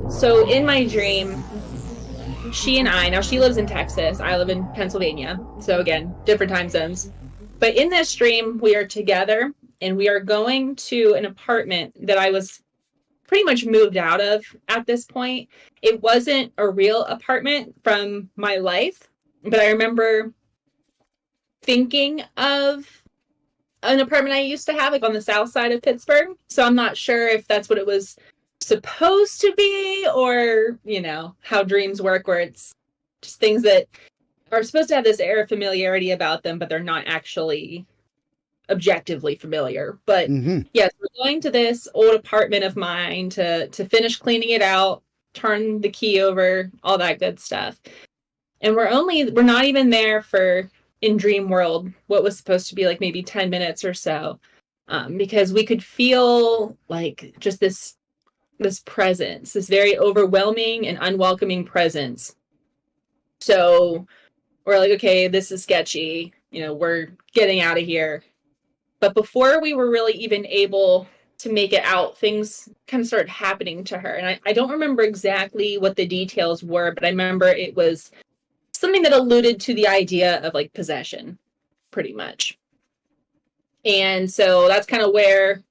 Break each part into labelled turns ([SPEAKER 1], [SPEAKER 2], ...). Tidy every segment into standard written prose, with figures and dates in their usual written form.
[SPEAKER 1] So in my dream, now she lives in Texas, I live in Pennsylvania. So again, different time zones. But in this dream, we are together and we are going to an apartment that I was pretty much moved out of at this point. It wasn't a real apartment from my life, but I remember thinking of an apartment I used to have, like on the south side of Pittsburgh. So I'm not sure if that's what it was supposed to be, or, you know, how dreams work, where it's just things that are supposed to have this air of familiarity about them, but they're not actually objectively familiar. But yes, we're going to this old apartment of mine to finish cleaning it out, turn the key over, all that good stuff. And we're not even there for, in dream world, what was supposed to be like maybe 10 minutes or so, because we could feel like just this presence, this very overwhelming and unwelcoming presence. So we're like, okay, this is sketchy, you know, we're getting out of here. But before we were really even able to make it out, things kind of started happening to her. And I don't remember exactly what the details were, but I remember it was something that alluded to the idea of like possession, pretty much. And so that's kind of where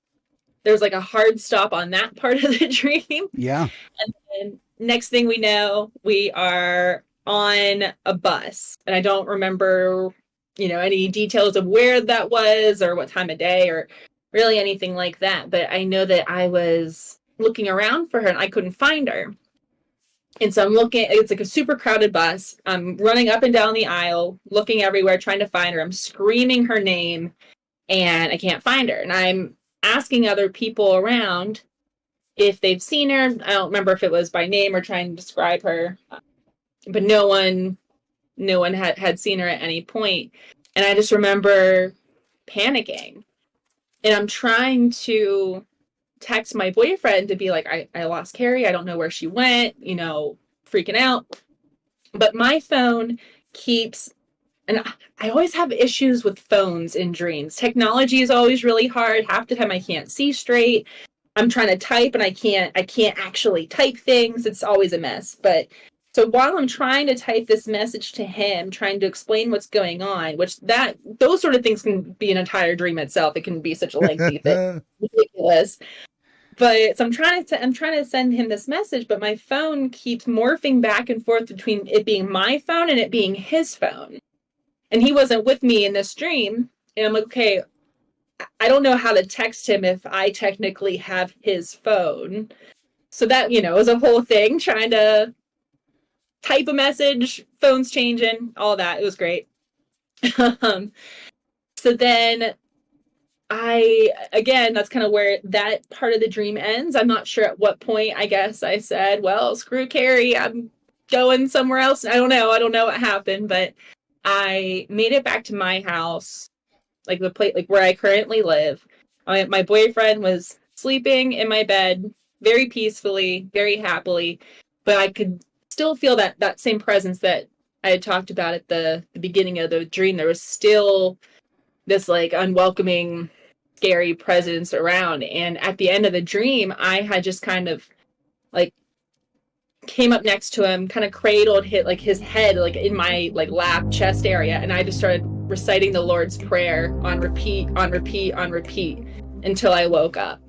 [SPEAKER 1] there's like a hard stop on that part of the dream.
[SPEAKER 2] Yeah.
[SPEAKER 1] And then next thing we know, we are on a bus. And I don't remember, you know, any details of where that was or what time of day or really anything like that. But I know that I was looking around for her and I couldn't find her. And so I'm looking, it's like a super crowded bus. I'm running up and down the aisle, looking everywhere, trying to find her. I'm screaming her name and I can't find her. And I'm asking other people around if they've seen her. I don't remember if it was by name or trying to describe her, but no one had seen her at any point. And I just remember panicking. And I'm trying to text my boyfriend to be like, I lost Carrie. I don't know where she went, you know, freaking out. But my phone keeps, and I always have issues with phones in dreams. Technology is always really hard. Half the time I can't see straight. I'm trying to type and I can't actually type things. It's always a mess. But so while I'm trying to type this message to him, trying to explain what's going on, those sort of things can be an entire dream itself. It can be such a lengthy thing. Ridiculous. But so I'm trying to send him this message, but my phone keeps morphing back and forth between it being my phone and it being his phone. And he wasn't with me in this dream. And I'm like, okay, I don't know how to text him if I technically have his phone. So that, you know, was a whole thing, trying to type a message, phone's changing, all that. It was great. So then that's kind of where that part of the dream ends. I'm not sure at what point, I guess I said, well, screw Carrie, I'm going somewhere else. I don't know what happened, but I made it back to my house, like the place, like where I currently live. My boyfriend was sleeping in my bed very peacefully, very happily, but I could still feel that same presence that I had talked about at the beginning of the dream. There was still this like unwelcoming, scary presence around. And at the end of the dream, I had just kind of like came up next to him, kind of cradled his head like in my like lap, chest area, and I just started reciting the Lord's Prayer on repeat until I woke up.